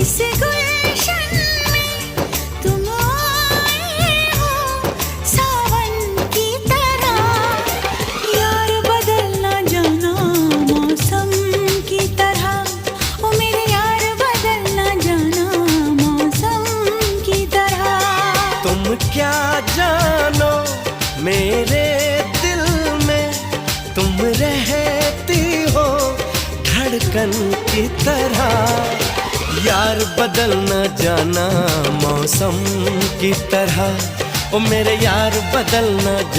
इस गुलशन में तुम आए हो सावन की तरह। यार बदलना जाना मौसम की तरह, ओ मेरे यार बदलना जाना मौसम की तरह। तुम क्या जानो मेरे दिल में, तुम रहती हो धड़कन की तरह। यार बदलना जाना मौसम की तरह, ओ मेरे यार बदलना जाना